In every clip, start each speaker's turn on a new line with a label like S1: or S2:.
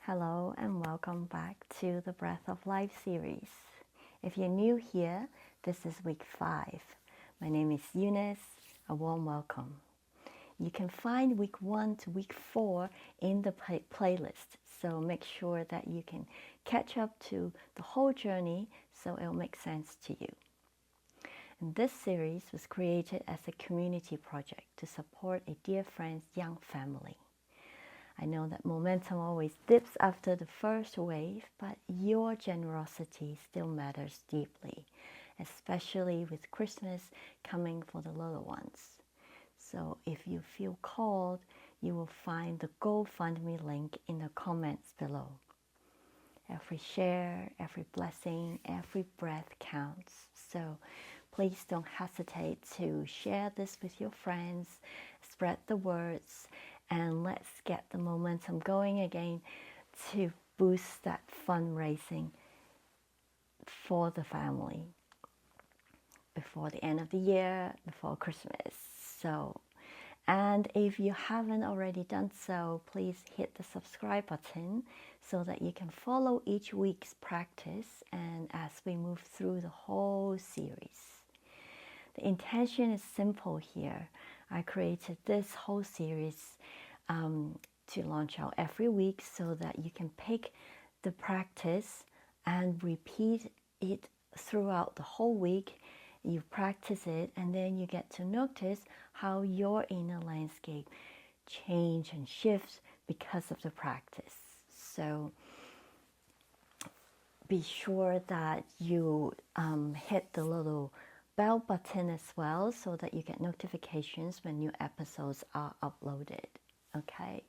S1: Hello and welcome back to the Breath of Life series. If you're new here, this is week 5. My name is Eunice. A warm welcome. You can find week 1 to week 4 in the playlist, so make sure that you can catch up to the whole journey so it'll make sense to you. And this series was created as a community project to support a dear friend's young family. I know that momentum always dips after the first wave, but your generosity still matters deeply, especially with Christmas coming for the little ones. So if you feel called, you will find the GoFundMe link in the comments below. Every share, every blessing, every breath counts. So please don't hesitate to share this with your friends, spread the words, and let's get the momentum going again to boost that fundraising for the family before the end of the year, before Christmas. And if you haven't already done so, please hit the subscribe button so that you can follow each week's practice and as we move through the whole series. The intention is simple here. I created this whole series to launch out every week so that you can pick the practice and repeat it throughout the whole week. You practice it and then you get to notice how your inner landscape changes and shifts because of the practice. So be sure that you hit the little bell button as well so that you get notifications when new episodes are uploaded. Okay,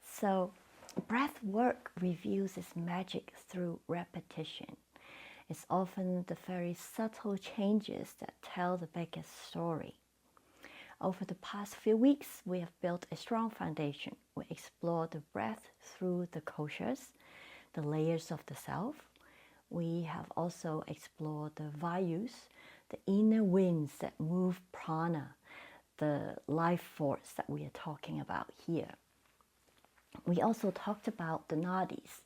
S1: so breath work reveals its magic through repetition. It's often the very subtle changes that tell the biggest story. Over the past few weeks, we have built a strong foundation. We explore the breath through the koshas, the layers of the self. We have also explored the vayus, the inner winds that move prana, the life force that we are talking about here. We also talked about the nadis,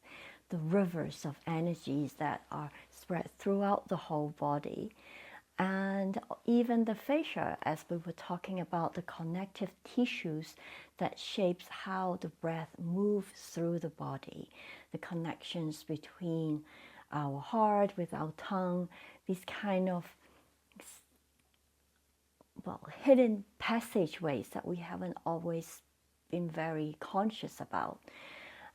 S1: the rivers of energies that are spread throughout the whole body, and even the fascia, as we were talking about the connective tissues that shapes how the breath moves through the body, the connections between our heart with our tongue, these kind of hidden passageways that we haven't always been very conscious about.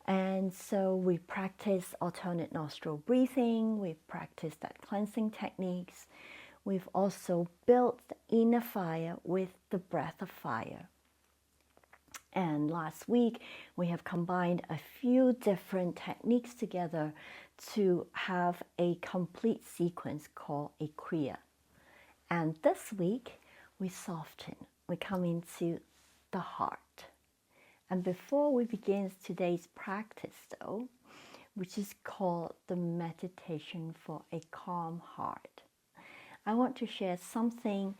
S1: And so we practice alternate nostril breathing, we've practiced that cleansing techniques. We've also built the inner fire with the breath of fire. And last week, we have combined a few different techniques together to have a complete sequence called a kriya. And this week, we soften, we come into the heart. And before we begin today's practice though, which is called the meditation for a calm heart, I want to share something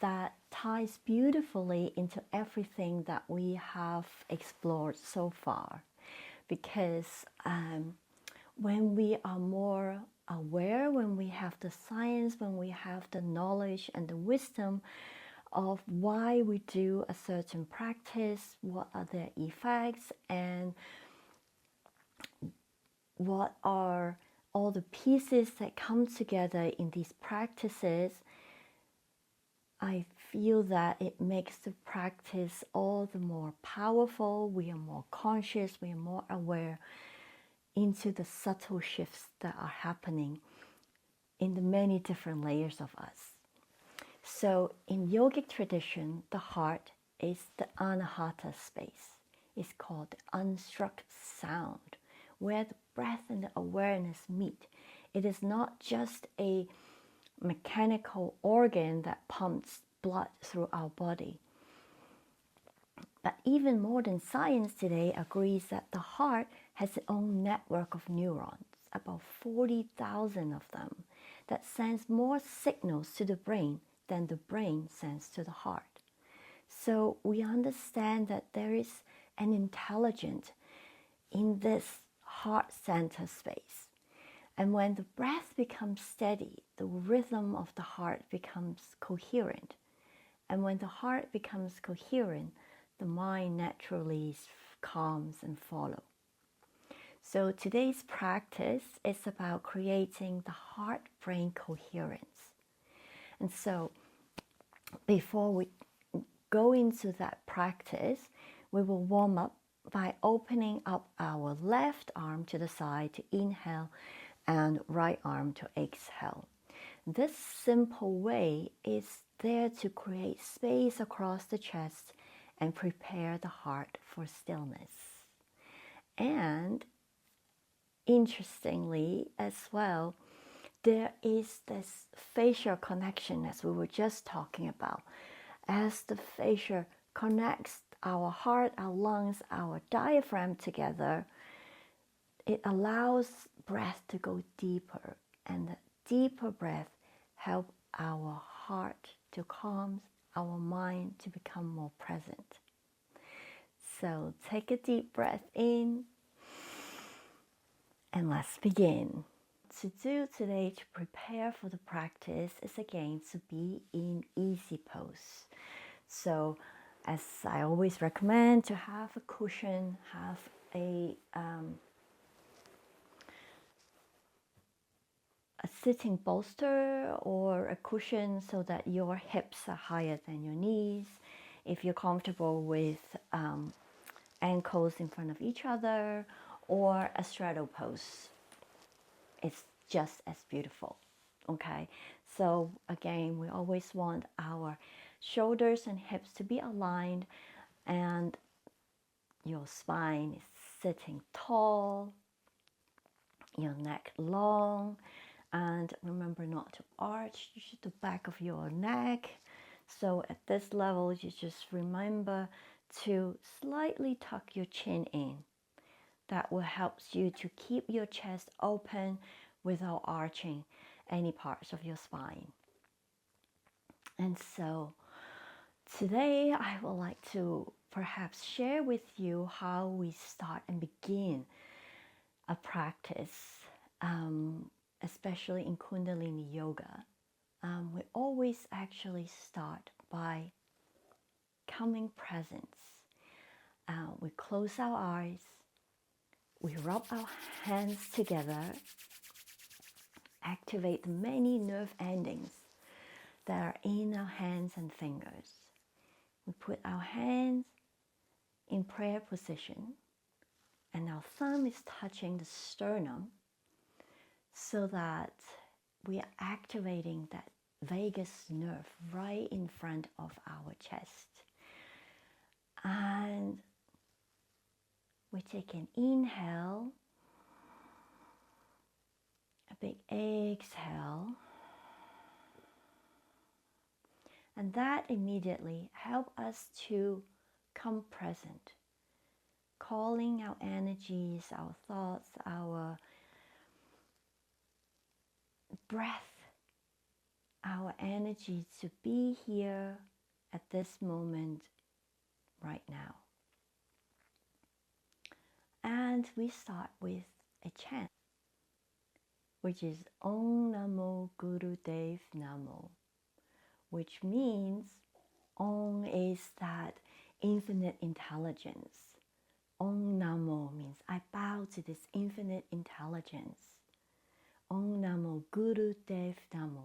S1: that ties beautifully into everything that we have explored so far. Because when we are more aware, when we have the science, when we have the knowledge and the wisdom of why we do a certain practice, what are their effects, and what are all the pieces that come together in these practices, I feel that it makes the practice all the more powerful. We are more conscious, we are more aware into the subtle shifts that are happening in the many different layers of us. So in yogic tradition, the heart is the Anahata space. It's called the unstruck sound, where the breath and the awareness meet. It is not just a mechanical organ that pumps blood through our body. But even modern science today agrees that the heart has its own network of neurons, about 40,000 of them, that sends more signals to the brain than the brain sends to the heart. So we understand that there is an intelligence in this heart center space. And when the breath becomes steady, the rhythm of the heart becomes coherent. And when the heart becomes coherent, the mind naturally calms and follows. So today's practice is about creating the heart-brain coherence. And so before we go into that practice, we will warm up by opening up our left arm to the side to inhale and right arm to exhale. This simple way is there to create space across the chest and prepare the heart for stillness. And interestingly as well, there is this facial connection as we were just talking about. As the fascia connects our heart, our lungs, our diaphragm together, it allows breath to go deeper, and the deeper breath helps our heart to calm, our mind to become more present. So take a deep breath in, and let's begin. To do today to prepare for the practice is again to be in easy pose. So as I always recommend, to have a cushion, have a sitting bolster or a cushion so that your hips are higher than your knees. If you're comfortable with ankles in front of each other, or a straddle pose, it's just as beautiful. Okay, so again, we always want our shoulders and hips to be aligned, and your spine is sitting tall, your neck long, and remember not to arch the back of your neck. So at this level, you just remember to slightly tuck your chin in. That will help you to keep your chest open without arching any parts of your spine. And so today I would like to perhaps share with you how we start and begin a practice, especially in kundalini yoga. We always actually start by coming presence. We close our eyes, we rub our hands together, activate the many nerve endings that are in our hands and fingers. We put our hands in prayer position, and our thumb is touching the sternum so that we are activating that vagus nerve right in front of our chest. And we take an inhale, a big exhale, and that immediately helps us to come present, calling our energies, our thoughts, our breath, our energy to be here at this moment right now. And we start with a chant, which is Om Namo Guru Dev Namo, which means Om is that infinite intelligence. Om Namo means I bow to this infinite intelligence. Om Namo Guru Dev Namo.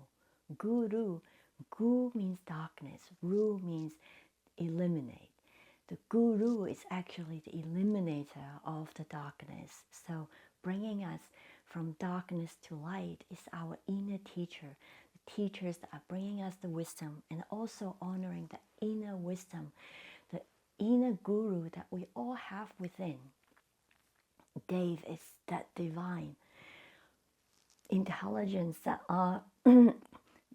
S1: Guru, Gu means darkness, Ru means eliminate. The Guru is actually the eliminator of the darkness. So bringing us from darkness to light is our inner teacher, the teachers that are bringing us the wisdom, and also honoring the inner wisdom, the inner Guru that we all have within. Dev is that divine intelligence that are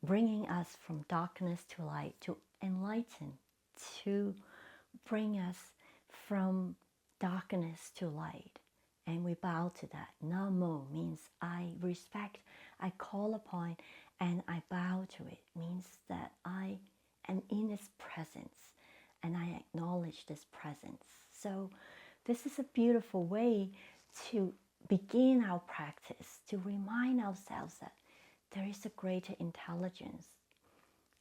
S1: bringing us from darkness to light, to enlighten, to bring us from darkness to light. And we bow to that. Namo means I respect, I call upon, and I bow to it. Means that I am in its presence and I acknowledge this presence. So this is a beautiful way to begin our practice to remind ourselves that there is a greater intelligence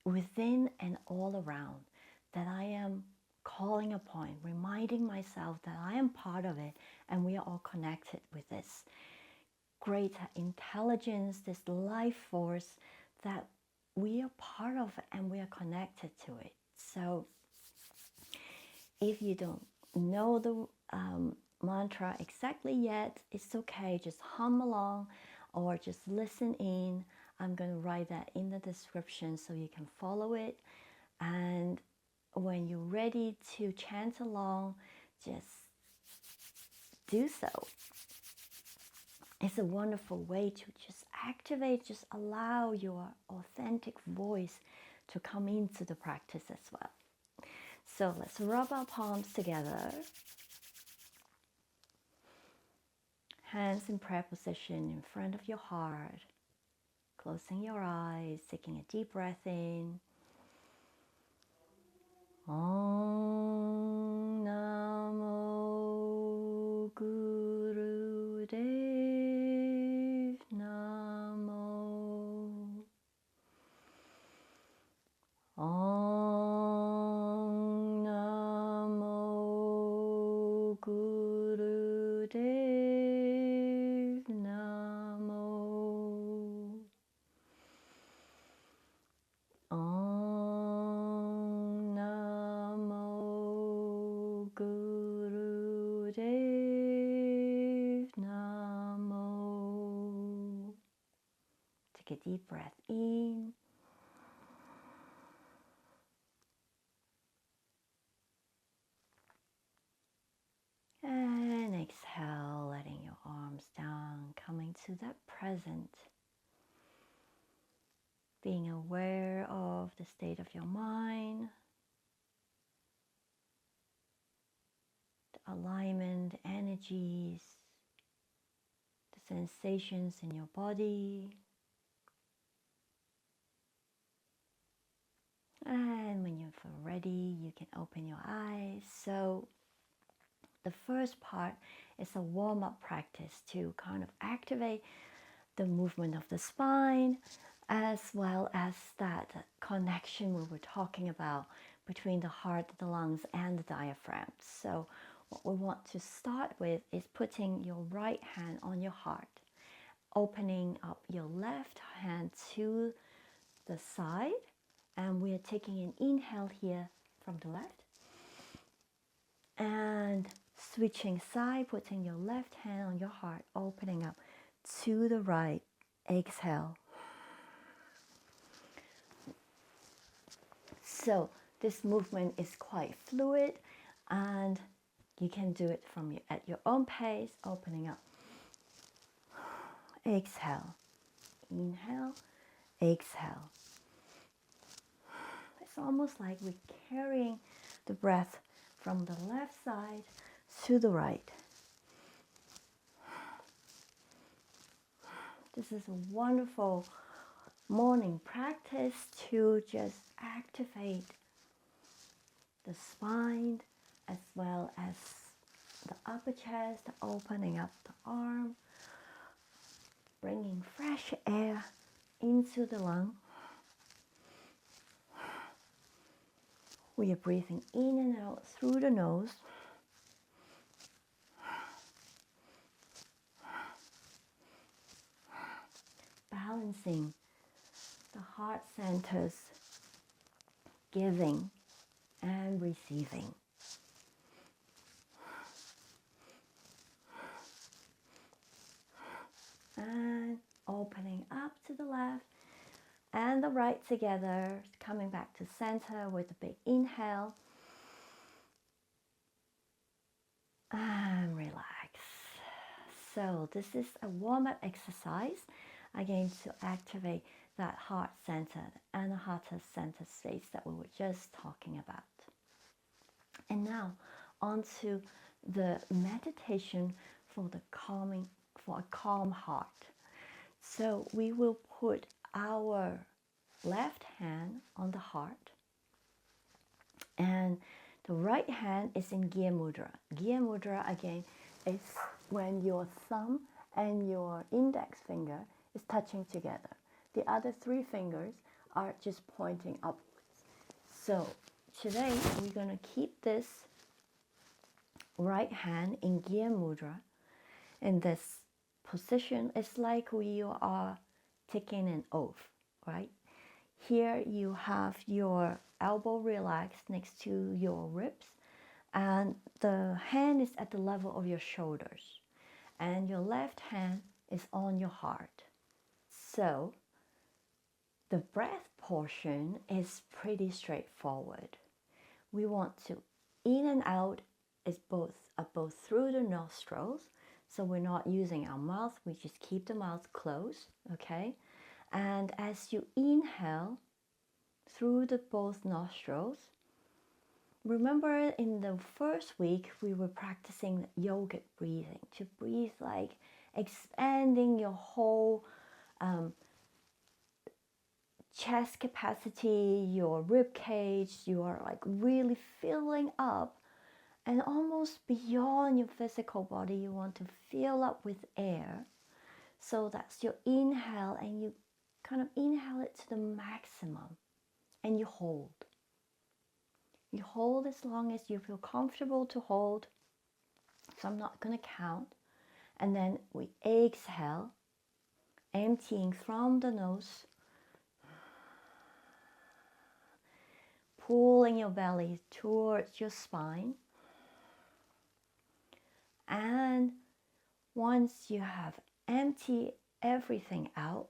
S1: within and all around that I am calling upon, reminding myself that I am part of it and we are all connected with this greater intelligence, this life force that we are part of and we are connected to it. So if you don't know the mantra exactly yet, it's okay. Just hum along or just listen in. I'm going to write that in the description so you can follow it. And when you're ready to chant along, just do so. It's a wonderful way to just activate, just allow your authentic voice to come into the practice as well. So let's rub our palms together. Hands in prayer position in front of your heart. Closing your eyes, taking a deep breath in. Om Namo Guru Dev Namo. Om Namo Guru Dev Namo. Om Namo Guru Dev Namo. Take a deep breath in. And exhale, letting your arms down, coming to that present. Being aware of the state of your mind, the alignment, the energies, the sensations in your body. And when you feel ready, you can open your eyes. So the first part is a warm-up practice to kind of activate the movement of the spine, as well as that connection we were talking about between the heart, the lungs, and the diaphragm. So what we want to start with is putting your right hand on your heart, opening up your left hand to the side, and we are taking an inhale here from the left, and switching side, putting your left hand on your heart, opening up to the right. Exhale. So this movement is quite fluid, and you can do it at your own pace, opening up. Exhale. Inhale. Exhale. It's almost like we're carrying the breath from the left side to the right. This is a wonderful morning practice to just activate the spine as well as the upper chest, opening up the arm, bringing fresh air into the lung. We are breathing in and out through the nose. Balancing the heart centers, giving and receiving. And opening up to the left and the right together, coming back to center with a big inhale. And relax. So this is a warm-up exercise, again, to activate that heart center, the Anahata center space that we were just talking about. And now onto the meditation for a calm heart. So we will put our left hand on the heart, and the right hand is in Gya Mudra. Gya Mudra, again, is when your thumb and your index finger is touching together. The other 3 fingers are just pointing upwards. So today we're going to keep this right hand in Gya Mudra in this position. It's like we are taking an oath, right? Here you have your elbow relaxed next to your ribs, and the hand is at the level of your shoulders, and your left hand is on your heart. So the breath portion is pretty straightforward. We want to in and out is both through the nostrils. So we're not using our mouth, we just keep the mouth closed, okay? And as you inhale through the both nostrils, remember in the first week we were practicing yogic breathing, to breathe like expanding your whole chest capacity, your rib cage. You are like really filling up, and almost beyond your physical body you want to fill up with air. So that's your inhale, and you kind of inhale it to the maximum, and you hold. You hold as long as you feel comfortable to hold. So I'm not going to count. And then we exhale, emptying from the nose, pulling your belly towards your spine. And once you have emptied everything out,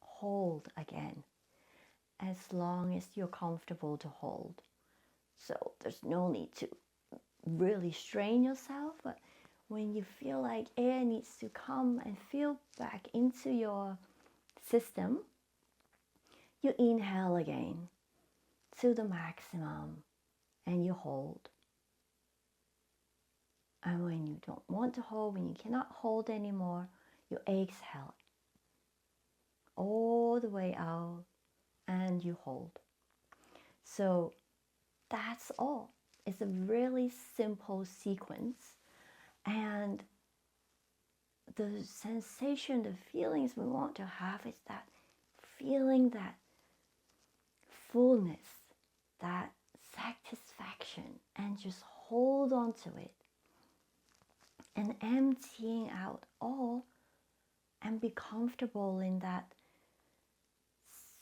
S1: hold again, as long as you're comfortable to hold. So there's no need to really strain yourself, but when you feel like air needs to come and feel back into your system, you inhale again to the maximum and you hold. And when you don't want to hold, when you cannot hold anymore, you exhale all the way out and you hold. So that's all. It's a really simple sequence, and the sensation, the feelings we want to have is that feeling, that fullness, that satisfaction, and just hold on to it and emptying out all, and be comfortable in that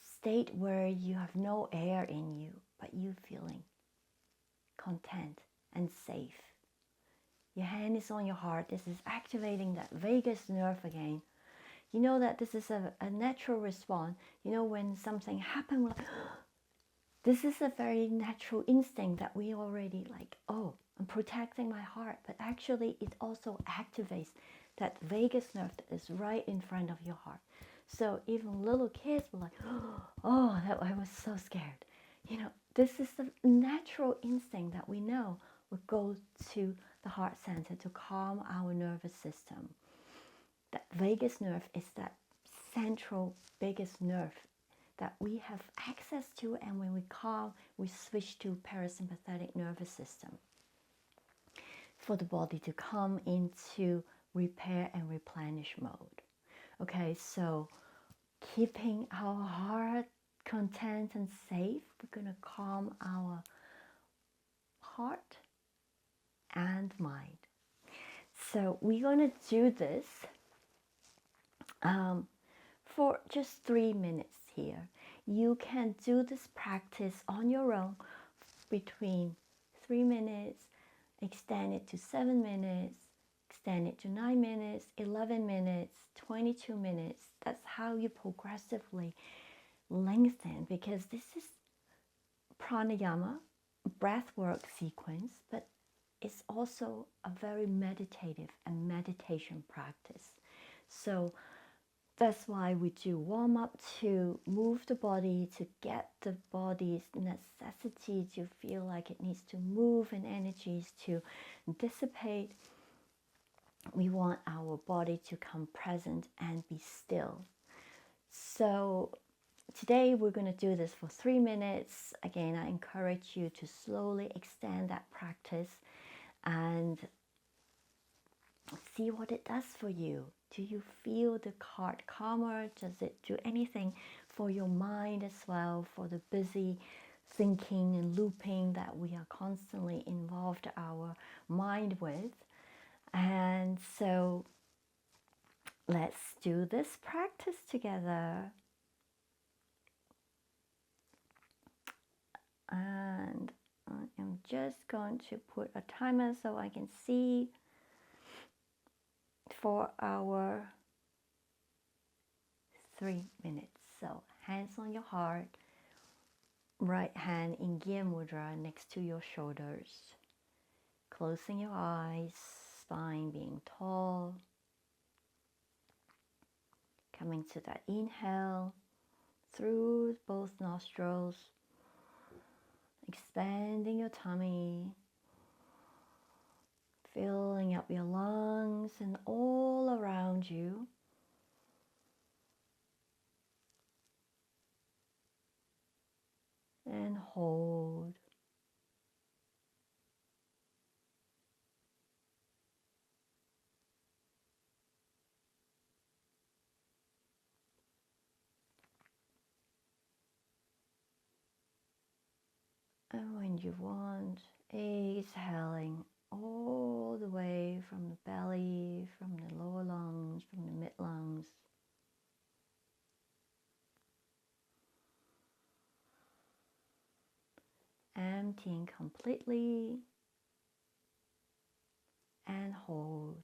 S1: state where you have no air in you, but you feeling content and safe. Your hand is on your heart. This is activating that vagus nerve again. You know that this is a natural response. You know, when something happens, we're like, this is a very natural instinct that we already like, oh, I'm protecting my heart. But actually, it also activates that vagus nerve that is right in front of your heart. So even little kids were like, oh, I was so scared. You know, this is the natural instinct that we know would go to the heart center to calm our nervous system. That vagus nerve is that central biggest nerve that we have access to, and when we calm, we switch to parasympathetic nervous system for the body to come into repair and replenish mode. Okay, so keeping our heart content and safe, we're going to calm our heart and mind. So we're going to do this for just 3 minutes here. You can do this practice on your own between 3 minutes, extend it to 7 minutes, extend it to 9 minutes, 11 minutes, 22 minutes. That's how you progressively lengthen, because this is pranayama, breathwork sequence, but it's also a very meditative and meditation practice. So that's why we do warm up to move the body, to get the body's necessity to feel like it needs to move and energies to dissipate. We want our body to come present and be still. So today we're going to do this for 3 minutes. Again, I encourage you to slowly extend that practice, and See what it does for you. Do you feel the heart calmer? Does it do anything for your mind as well, for the busy thinking and looping that we are constantly involved our mind with? And so let's do this practice together. And I am just going to put a timer so I can see for our 3 minutes. So hands on your heart, right hand in Gyan Mudra next to your shoulders. Closing your eyes, spine being tall. Coming to that inhale through both nostrils. Expanding your tummy. Filling up your lungs and all around you. And hold. And when you want, exhaling all the way from the belly, from the lower lungs, from the mid lungs. Emptying completely and hold.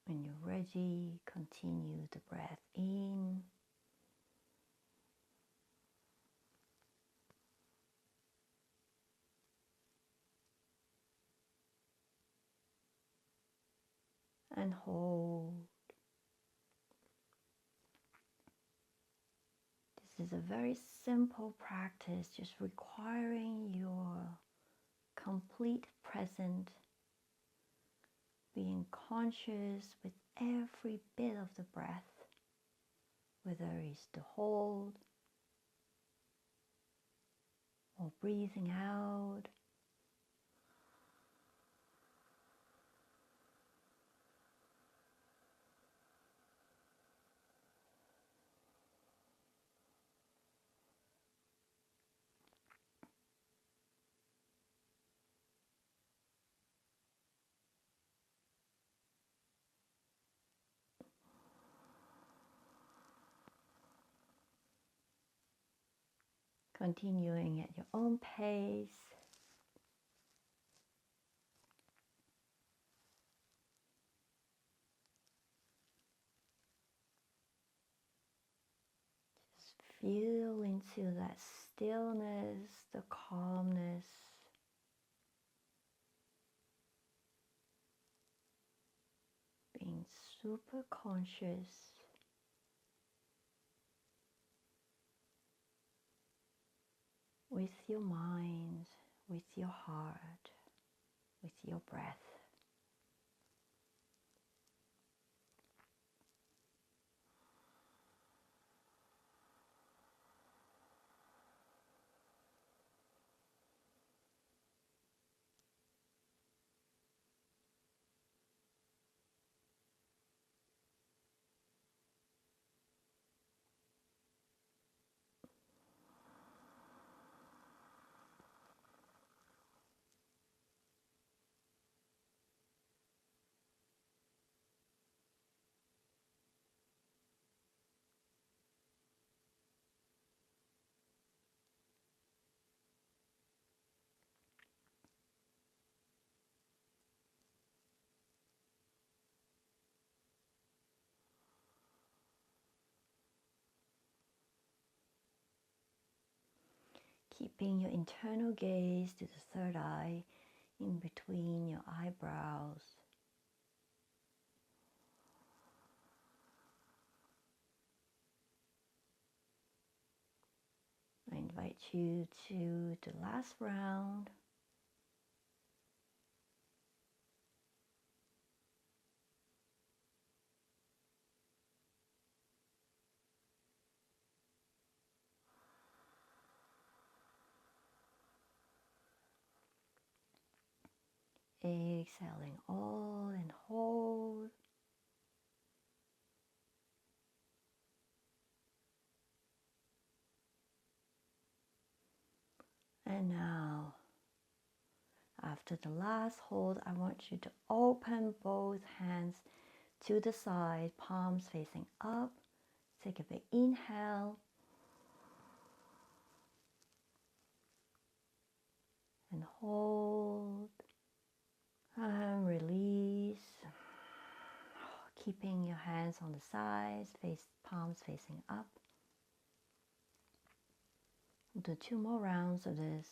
S1: When you're ready, continue the breath in and hold. This is a very simple practice, just requiring your complete present, being conscious with every bit of the breath, whether it's the hold or breathing out. Continuing at your own pace. Just feel into that stillness, the calmness. Being super conscious with your mind, with your heart, with your breath. Keeping your internal gaze to the third eye in between your eyebrows. I invite you to the last round. Exhaling all and hold. And now, after the last hold, I want you to open both hands to the side, palms facing up. Take a big inhale. And hold. And release. Keeping your hands on the sides, palms facing up. We'll do 2 more rounds of this.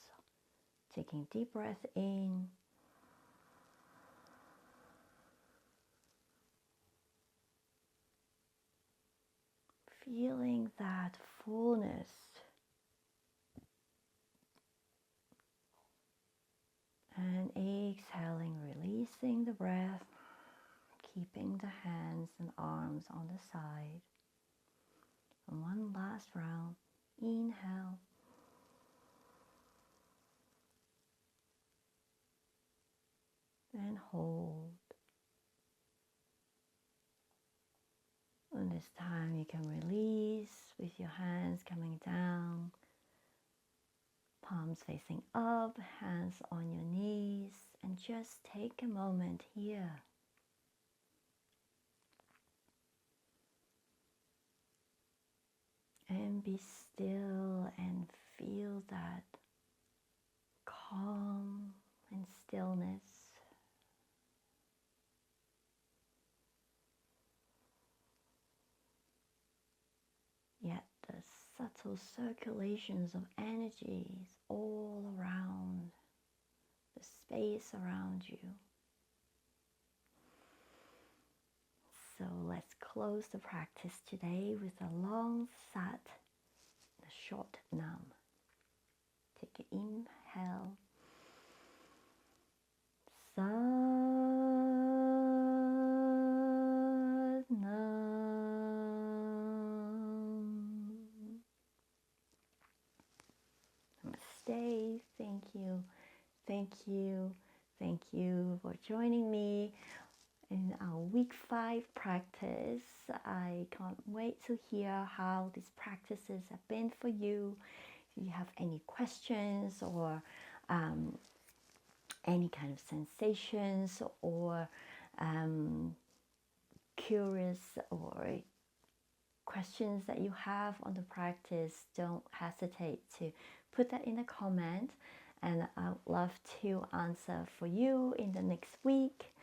S1: Taking deep breath in. Feeling that fullness. And exhaling, releasing the breath. Keeping the hands and arms on the side. And one last round. Inhale. And hold. And this time you can release with your hands coming down, palms facing up, hands on your knees, and just take a moment here. And be still and feel that calm and stillness. Yet the subtle circulations of energies all around the space around you. So let's close the practice today with a long sat, a short nam. Take an inhale. Sat nam. Namaste. Thank you. Thank you. Thank you for joining me in our week 5 practice. I can't wait to hear how these practices have been for you. If you have any questions or any kind of sensations or curious or questions that you have on the practice, don't hesitate to put that in a comment, and I'd love to answer for you in the next week.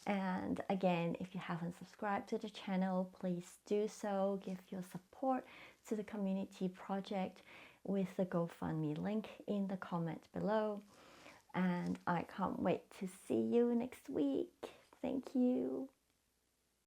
S1: And again, if you haven't subscribed to the channel, please do so. Give your support to the community project with the GoFundMe link in the comment below. And I can't wait to see you next week. Thank you.